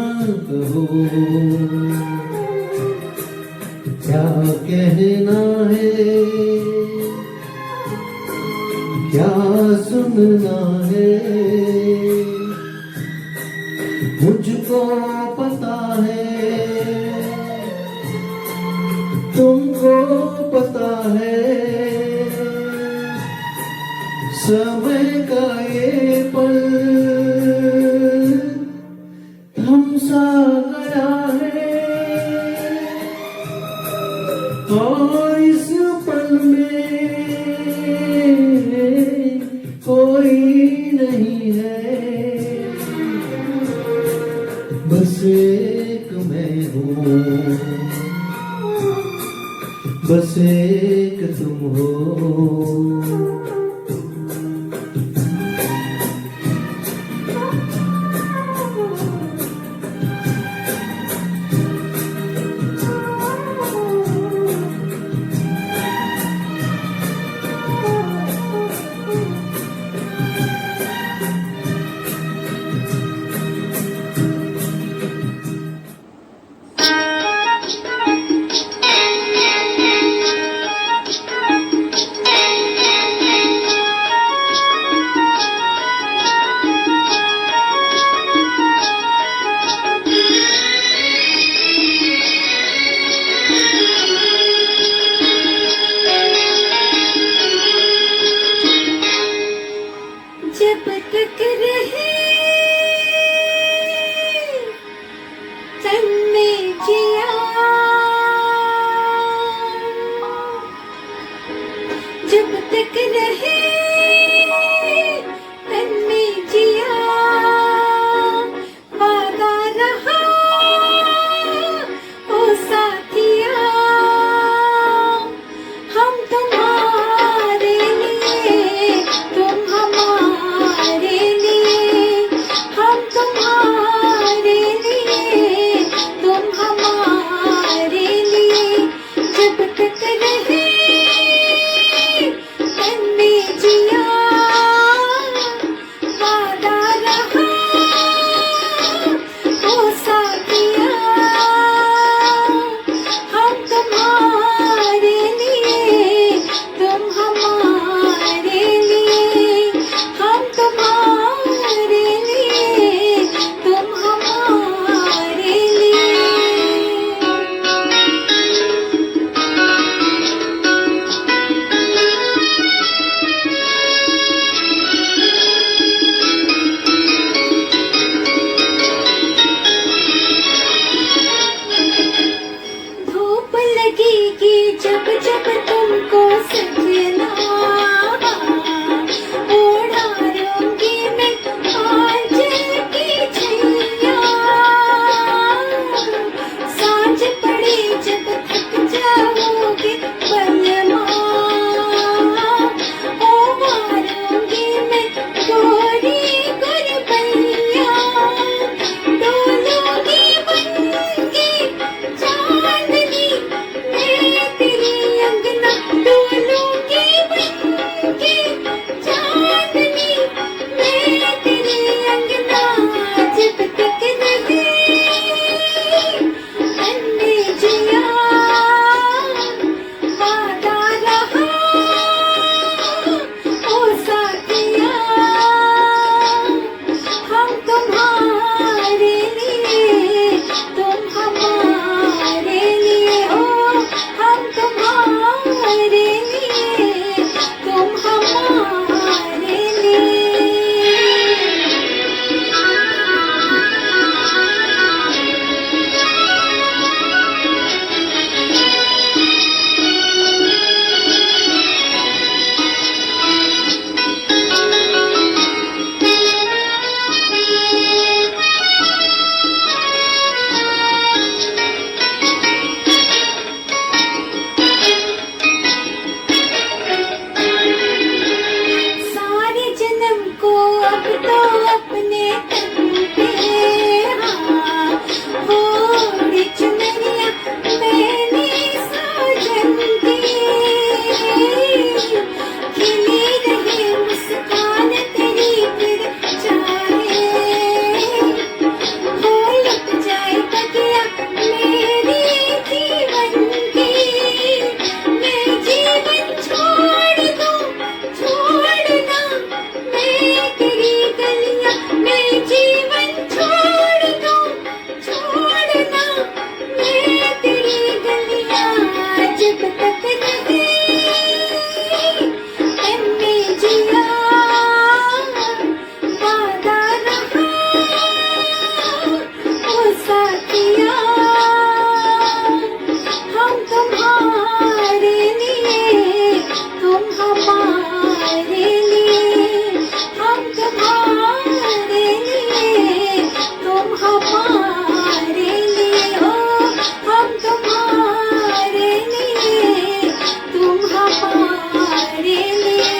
कहो, क्या कहना है, क्या सुनना है, मुझको पता है, तुमको पता है, समय का ये पल थम सा गया है, और इस पल में कोई नहीं है, बस एक मैं हूँ, बस एक तुम हो। जब तक रहे तन में जिया, जब तक रहे तन में जिया, वादा रहा ओ साथिया, हम तुम्हारे लिए, तुम हमारे लिए, हम तुम्हारे लिए, तुम हमारे लिए, जब तक रहे तन में जिया, वादा रहा ओ साथिया, हम तुम्हारे लिए, तुम हमारे लिए, हम तुम्हारे लिए, तुम हमारे लिए। धूप लगेगी जब जब तुमको सजना, ओढ़ा लूंगी मैं आंचल की छैया, सांझ पड़ी जब थक जाओगे बलमा, ओ मारूंगी मैं गोरी गुरबैया, डोलूंगी बनके चांदनी मैं तेरी अंगना, डोलूंगी तुम्हारे लिए, तुम हमारे लिए, हम तुम्हारे लिए, तुम हमारे लिए हो, हम तुम्हारे लिए, तुम हमारे लिए।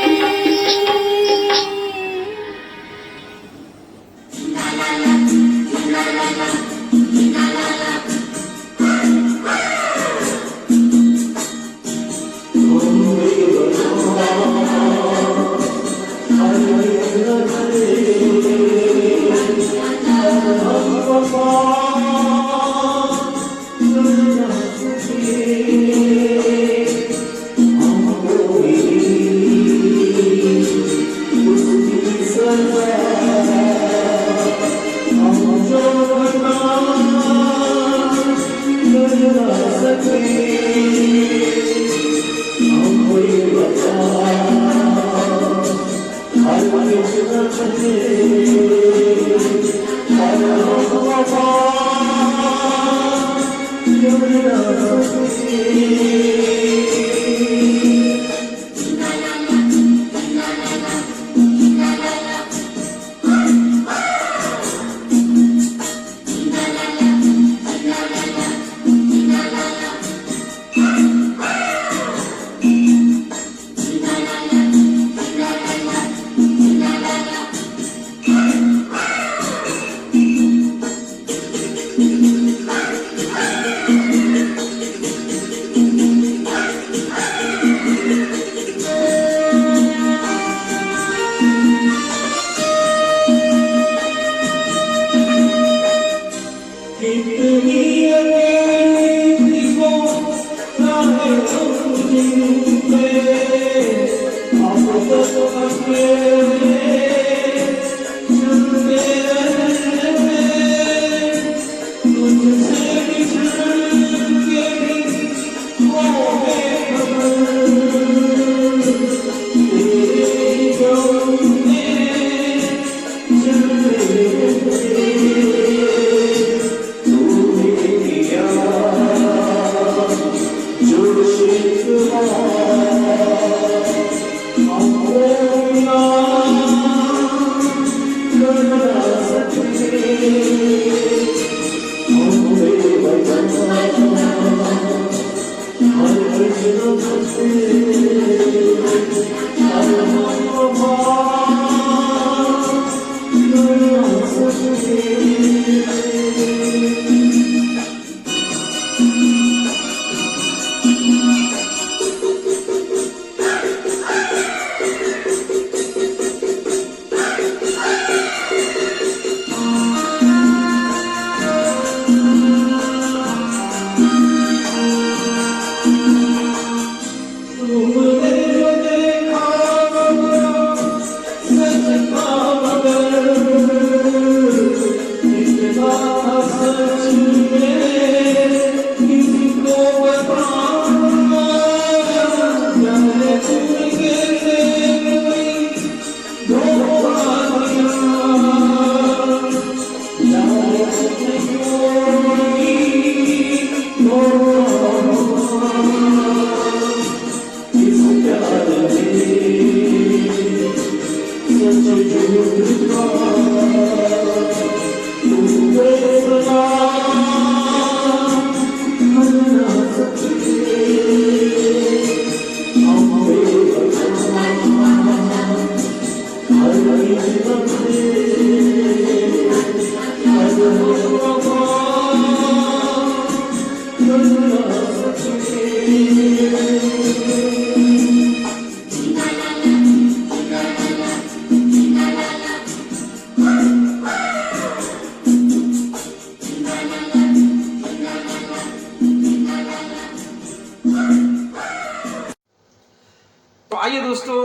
तो आइए दोस्तों,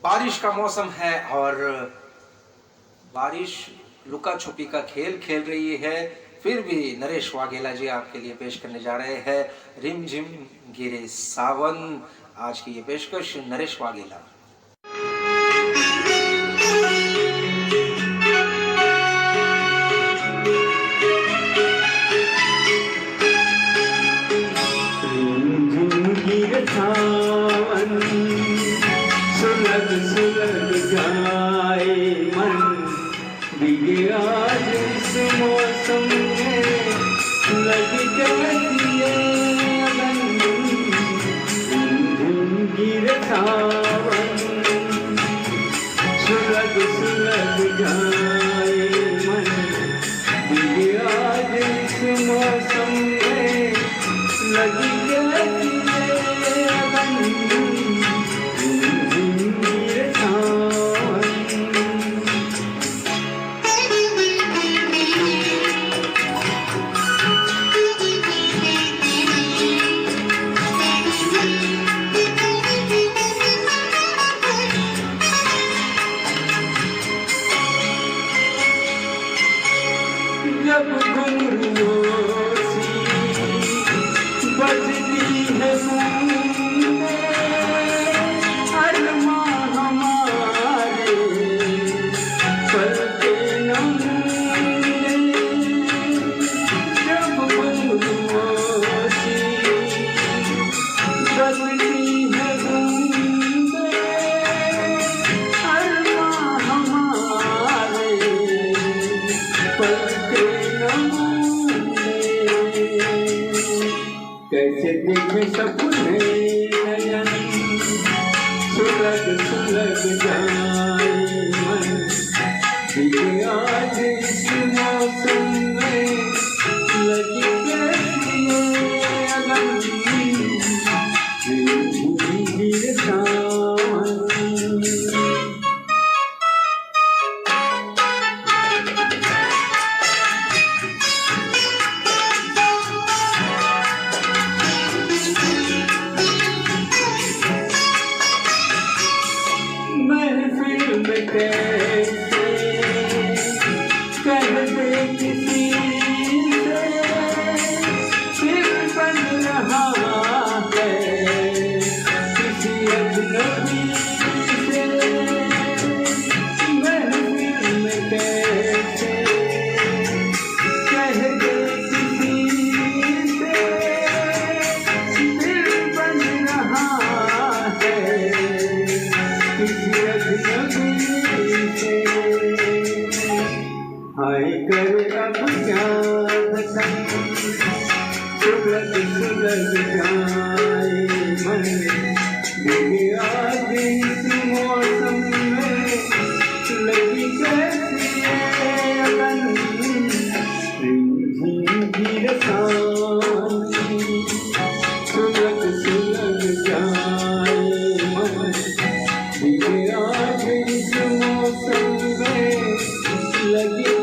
बारिश का मौसम है और बारिश लुका छुपी का खेल खेल रही है। फिर भी नरेश वाघेला जी आपके लिए पेश करने जा रहे हैं रिमझिम गिरे सावन। आज की ये पेशकश नरेश वाघेला। जाए मन भीगे आज इस मौसम में लग जाती है अगन गिर सावन सुलग सुलग जाए मन भीगे आज इस मौसम में लग जाती है अगन गिर सावन जब घुंघरुओं सी बजती है बूंदें, अरमां हमारे पलके न मूंदे। जब घुंघरुओं सी बजती है बूंदें, अरमां हमारे पलके कैसे देखे सपने नयन सुलग सुलग जाए मन भीगे आज इस मौसम में लगी कैसी ये अगन गिर सावन महफिल में कैसे कह दे किसी से दिल बन रहा है किसी अजनबी से। महफिल में कैसे कह दे किसी से दिल बन रहा है किसी अजनबी से। हाय करे अब क्या बता सुलग सुलग जाए मन भीगे आज इस मौसम में लगी कैसी है अगन गिर सावन सुलग सुलग जाए मन भीगे आज इस मौसम में लगी